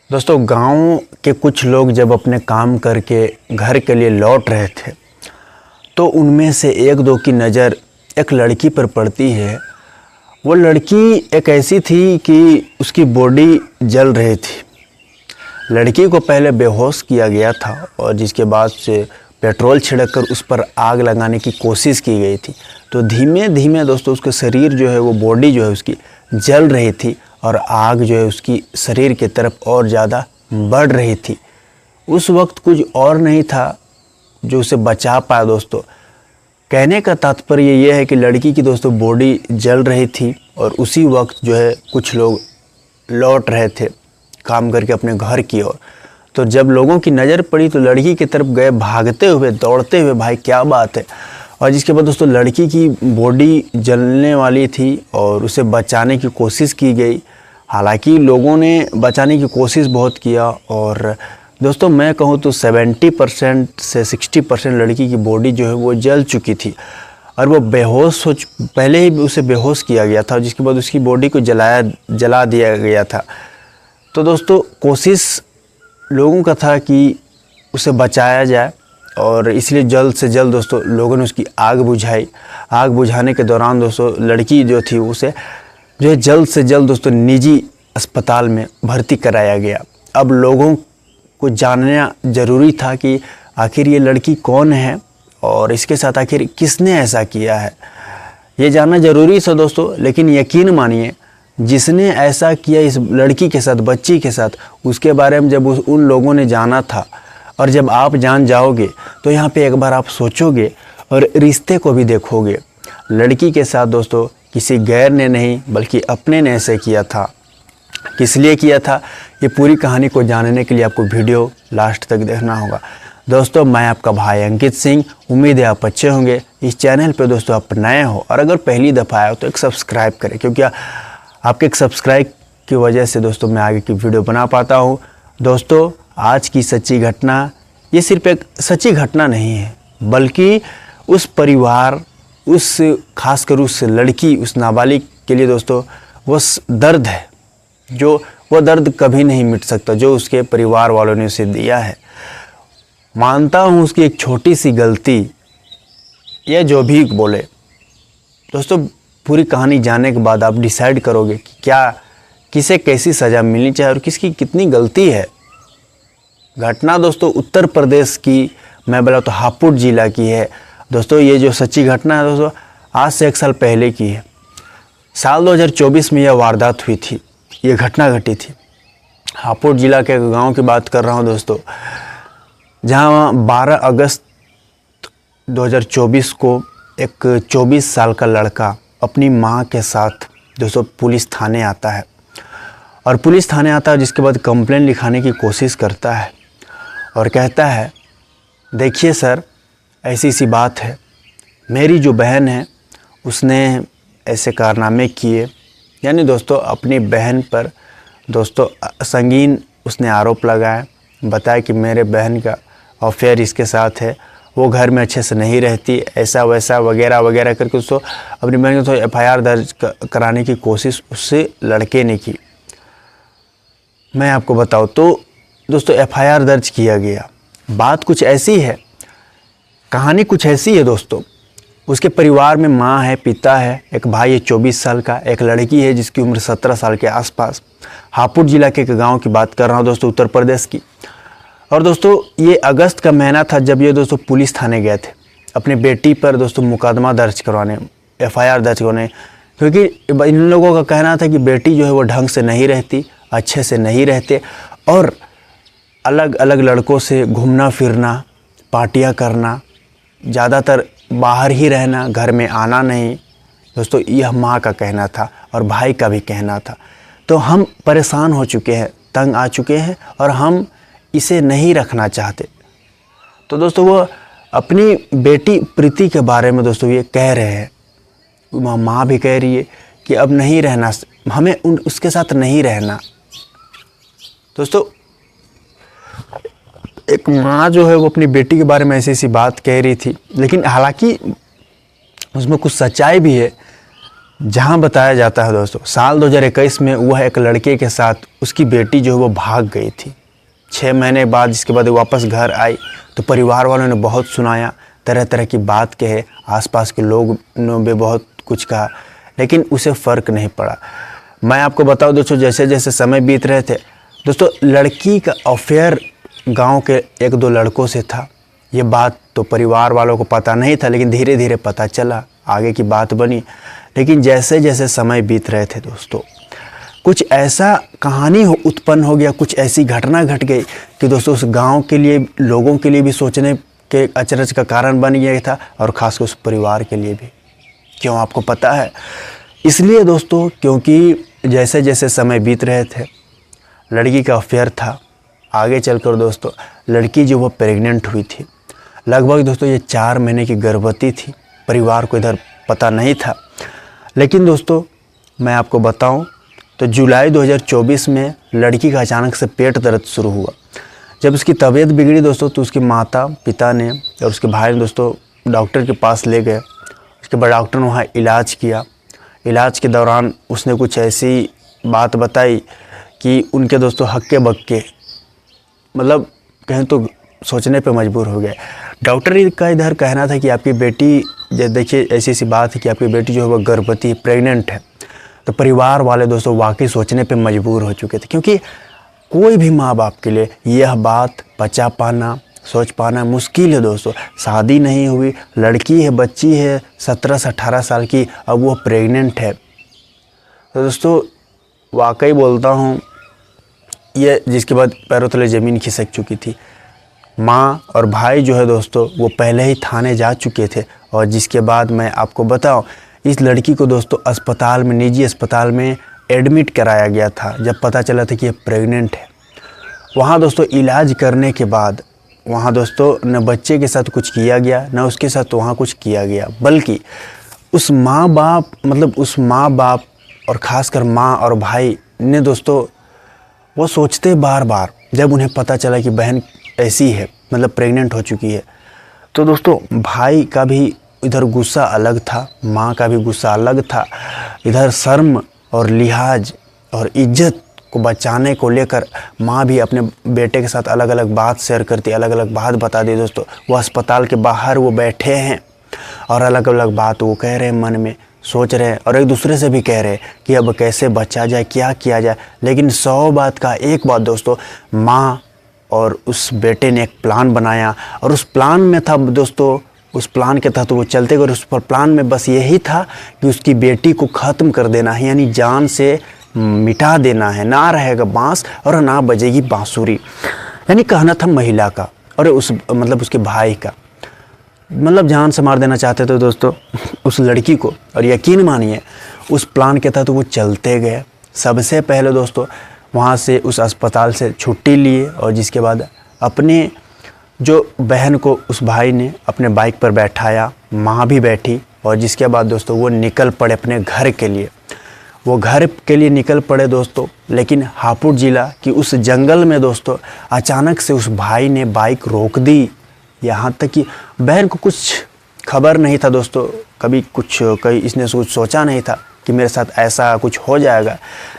दोस्तों, गांव के कुछ लोग जब अपने काम करके घर के लिए लौट रहे थे तो उनमें से एक दो की नज़र एक लड़की पर पड़ती है। वो लड़की एक ऐसी थी कि उसकी बॉडी जल रही थी। लड़की को पहले बेहोश किया गया था और जिसके बाद से पेट्रोल छिड़ककर उस पर आग लगाने की कोशिश की गई थी। तो धीमे धीमे दोस्तों उसका शरीर जो है, वो बॉडी जो है उसकी जल रही थी और आग जो है उसकी शरीर की तरफ और ज़्यादा बढ़ रही थी। उस वक्त कुछ और नहीं था जो उसे बचा पाया। दोस्तों, कहने का तात्पर्य ये है कि लड़की की दोस्तों बॉडी जल रही थी और उसी वक्त जो है कुछ लोग लौट रहे थे काम करके अपने घर की ओर। तो जब लोगों की नज़र पड़ी तो लड़की की तरफ गए भागते हुए, दौड़ते हुए, भाई क्या बात है। और जिसके बाद दोस्तों लड़की की बॉडी जलने वाली थी और उसे बचाने की कोशिश की गई। हालांकि लोगों ने बचाने की कोशिश बहुत किया और दोस्तों मैं कहूँ तो 70% से 60% लड़की की बॉडी जो है वो जल चुकी थी और वो बेहोश हो पहले ही उसे बेहोश किया गया था, जिसके बाद उसकी बॉडी को जला दिया गया था। तो दोस्तों कोशिश लोगों का था कि उसे बचाया जाए और इसलिए जल्द से जल्द दोस्तों लोगों ने उसकी आग बुझाई। आग बुझाने के दौरान दोस्तों लड़की जो थी उसे जो है जल्द से जल्द दोस्तों निजी अस्पताल में भर्ती कराया गया। अब लोगों को जानना ज़रूरी था कि आखिर ये लड़की कौन है और इसके साथ आखिर किसने ऐसा किया है, ये जानना ज़रूरी था दोस्तों। लेकिन यकीन मानिए, जिसने ऐसा किया इस लड़की के साथ, बच्ची के साथ, उसके बारे में जब उन लोगों ने जाना था और जब आप जान जाओगे तो यहाँ पे एक बार आप सोचोगे और रिश्ते को भी देखोगे। लड़की के साथ दोस्तों किसी गैर ने नहीं बल्कि अपने ने ऐसे किया था। किस लिए किया था, ये पूरी कहानी को जानने के लिए आपको वीडियो लास्ट तक देखना होगा। दोस्तों मैं आपका भाई अंकित सिंह, उम्मीद है आप अच्छे होंगे। इस चैनल पे दोस्तों आप नए हो और अगर पहली दफ़ा आए हो तो एक सब्सक्राइब करें, क्योंकि आपके एक सब्सक्राइब की वजह से दोस्तों मैं आगे की वीडियो बना पाता हूँ। दोस्तों आज की सच्ची घटना, ये सिर्फ एक सच्ची घटना नहीं है बल्कि उस परिवार, उस खासकर उस लड़की, उस नाबालिग के लिए दोस्तों वो दर्द है, जो वो दर्द कभी नहीं मिट सकता जो उसके परिवार वालों ने उसे दिया है। मानता हूँ उसकी एक छोटी सी गलती, या जो भी बोले दोस्तों, पूरी कहानी जानने के बाद आप डिसाइड करोगे कि क्या किसे कैसी सज़ा मिलनी चाहिए और किसकी कितनी गलती है। घटना दोस्तों उत्तर प्रदेश की, मैं बोला तो हापुड़ जिला की है। दोस्तों ये जो सच्ची घटना है दोस्तों आज से 1 साल पहले की है। साल 2024 में यह वारदात हुई थी, ये घटना घटी थी। हापुड़ जिला के गांव की बात कर रहा हूं दोस्तों, जहां 12 अगस्त 2024 को एक 24 साल का लड़का अपनी मां के साथ दोस्तों पुलिस थाने आता है और पुलिस थाने आता है, जिसके बाद कंप्लेंट लिखाने की कोशिश करता है और कहता है, देखिए सर ऐसी सी बात है, मेरी जो बहन है उसने ऐसे कारनामे किए। यानी दोस्तों अपनी बहन पर दोस्तों संगीन उसने आरोप लगाया, बताया कि मेरे बहन का अफेयर इसके साथ है, वो घर में अच्छे से नहीं रहती, ऐसा वैसा वगैरह वगैरह करके उसको अपनी बहन को तो FIR दर्ज कराने की कोशिश उससे लड़के ने की। मैं आपको बताऊं तो दोस्तों FIR दर्ज किया गया। बात कुछ ऐसी है, कहानी कुछ ऐसी है दोस्तों। उसके परिवार में माँ है, पिता है, एक भाई है 24 साल का, एक लड़की है जिसकी उम्र 17 साल के आसपास। हापुड़ जिला के एक गाँव की बात कर रहा हूँ दोस्तों, उत्तर प्रदेश की। और दोस्तों ये अगस्त का महीना था जब ये दोस्तों पुलिस थाने गए थे अपनी बेटी पर दोस्तों मुकदमा दर्ज करवाने, FIR दर्ज करवाने, क्योंकि इन लोगों का कहना था कि बेटी जो है वो ढंग से नहीं रहती, अच्छे से नहीं रहते और अलग अलग लड़कों से घूमना फिरना, पार्टियां करना, ज़्यादातर बाहर ही रहना, घर में आना नहीं। दोस्तों यह माँ का कहना था और भाई का भी कहना था। तो हम परेशान हो चुके हैं, तंग आ चुके हैं और हम इसे नहीं रखना चाहते। तो दोस्तों वो अपनी बेटी प्रीति के बारे में दोस्तों ये कह रहे हैं, माँ भी कह रही है कि अब नहीं रहना, हमें उसके साथ नहीं रहना। दोस्तों एक माँ जो है वो अपनी बेटी के बारे में ऐसी ऐसी बात कह रही थी, लेकिन हालांकि उसमें कुछ सच्चाई भी है। जहां बताया जाता है दोस्तों, साल 2021 में वह एक लड़के के साथ उसकी बेटी जो है वो भाग गई थी। 6 महीने बाद इसके बाद वापस घर आई तो परिवार वालों ने बहुत सुनाया, तरह तरह की बात कहे, आसपास के लोग ने भी बहुत कुछ कहा, लेकिन उसे फ़र्क नहीं पड़ा। मैं आपको बताऊं दोस्तों, जैसे जैसे समय बीत रहे थे दोस्तों, लड़की का अफेयर गांव के 1-2 लड़कों से था। ये बात तो परिवार वालों को पता नहीं था, लेकिन धीरे धीरे पता चला, आगे की बात बनी। लेकिन जैसे जैसे समय बीत रहे थे दोस्तों, कुछ ऐसा कहानी उत्पन्न हो गया, कुछ ऐसी घटना घट गई कि दोस्तों उस गांव के लिए, लोगों के लिए भी सोचने के अचरज का कारण बन गया था, और ख़ासकर उस परिवार के लिए भी। क्यों, आपको पता है? इसलिए दोस्तों क्योंकि जैसे जैसे समय बीत रहे थे, लड़की का अफेयर था। आगे चलकर दोस्तों लड़की जो वो प्रेग्नेंट हुई थी, लगभग दोस्तों ये 4 महीने की गर्भवती थी। परिवार को इधर पता नहीं था। लेकिन दोस्तों मैं आपको बताऊं तो जुलाई 2024 में लड़की का अचानक से पेट दर्द शुरू हुआ। जब उसकी तबीयत बिगड़ी दोस्तों, तो उसके माता पिता ने और उसके भाई ने दोस्तों डॉक्टर के पास ले गए। उसके बाद डॉक्टर ने वहाँ इलाज किया। इलाज के दौरान उसने कुछ ऐसी बात बताई कि उनके दोस्तों हक्के बक्के, मतलब कहें तो सोचने पे मजबूर हो गए। डॉक्टर का इधर कहना था कि आपकी बेटी, देखिए ऐसी सी बात है कि आपकी बेटी जो है वो गर्भवती, प्रेग्नेंट है। तो परिवार वाले दोस्तों वाकई सोचने पे मजबूर हो चुके थे, क्योंकि कोई भी माँ बाप के लिए यह बात पचा पाना, सोच पाना मुश्किल है दोस्तों। शादी नहीं हुई, लड़की है, बच्ची है 17 से 18 साल की, अब वो प्रेग्नेंट है। तो दोस्तों वाकई बोलता हूँ, ये जिसके बाद पैरों तले ज़मीन खिसक चुकी थी। माँ और भाई जो है दोस्तों वो पहले ही थाने जा चुके थे, और जिसके बाद मैं आपको बताऊं, इस लड़की को दोस्तों अस्पताल में, निजी अस्पताल में एडमिट कराया गया था। जब पता चला था कि ये प्रेग्नेंट है, वहाँ दोस्तों इलाज करने के बाद वहाँ दोस्तों न बच्चे के साथ कुछ किया गया, न उसके साथ वहाँ कुछ किया गया, बल्कि उस माँ बाप और ख़ासकर माँ और भाई ने दोस्तों वो सोचते बार बार, जब उन्हें पता चला कि बहन ऐसी है, मतलब प्रेग्नेंट हो चुकी है, तो दोस्तों भाई का भी इधर गुस्सा अलग था, माँ का भी गुस्सा अलग था। इधर शर्म और लिहाज और इज्जत को बचाने को लेकर माँ भी अपने बेटे के साथ अलग अलग बात शेयर करती, अलग अलग बात बता दी दोस्तों। वो अस्पताल के बाहर वो बैठे हैं और अलग अलग बात वो कह रहे हैं, मन में सोच रहे हैं, और एक दूसरे से भी कह रहे हैं कि अब कैसे बचा जाए, क्या किया जाए। लेकिन 100 बात का एक बात दोस्तों, माँ और उस बेटे ने एक प्लान बनाया, और उस प्लान में था दोस्तों, उस प्लान के तहत वो चलते गए। उस पर प्लान में बस यही था कि उसकी बेटी को ख़त्म कर देना है, यानी जान से मिटा देना है। ना रहेगा बांस और ना बजेगी बांसुरी, यानी कहना था महिला का और उसके भाई का, मतलब जान से मार देना चाहते थे दोस्तों उस लड़की को। और यकीन मानिए उस प्लान के तहत वो चलते गए। सबसे पहले दोस्तों वहाँ से, उस अस्पताल से छुट्टी लिए, और जिसके बाद अपने जो बहन को उस भाई ने अपने बाइक पर बैठाया, माँ भी बैठी, और जिसके बाद दोस्तों वो निकल पड़े अपने घर के लिए। वो घर के लिए निकल पड़े दोस्तों, लेकिन हापुड़ जिला की उस जंगल में दोस्तों अचानक से उस भाई ने बाइक रोक दी। यहाँ तक कि बहन को कुछ खबर नहीं था दोस्तों, कभी इसने कुछ सोचा नहीं था कि मेरे साथ ऐसा कुछ हो जाएगा,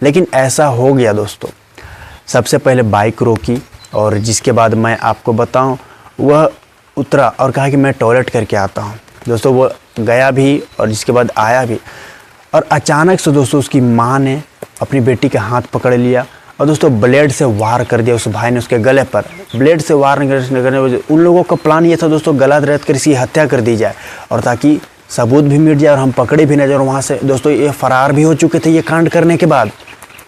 लेकिन ऐसा हो गया दोस्तों। सबसे पहले बाइक रोकी, और जिसके बाद मैं आपको बताऊं, वह उतरा और कहा कि मैं टॉयलेट करके आता हूं। दोस्तों वो गया भी और जिसके बाद आया भी, और अचानक से दोस्तों उसकी माँ ने अपनी बेटी का हाथ पकड़ लिया और दोस्तों ब्लेड से वार कर दिया उस भाई ने उसके गले पर। ब्लेड से वार करने उन लोगों का प्लान ये था दोस्तों, गला दर्द कर इसकी हत्या कर दी जाए, और ताकि सबूत भी मिट जाए और हम पकड़े भी न जाए। और वहाँ से दोस्तों ये फरार भी हो चुके थे, ये कांड करने के बाद,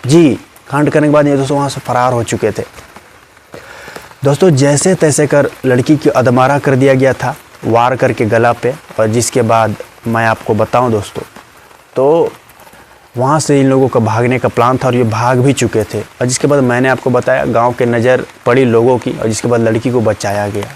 जी कांड करने के बाद ये दोस्तों वहाँ से फरार हो चुके थे। दोस्तों जैसे तैसे कर लड़की की अधमारा कर दिया गया था, वार करके गला पे। और जिसके बाद मैं आपको बताऊं दोस्तों, तो वहाँ से इन लोगों का भागने का प्लान था और ये भाग भी चुके थे। और जिसके बाद मैंने आपको बताया गांव के नज़र पड़ी लोगों की, और जिसके बाद लड़की को बचाया गया।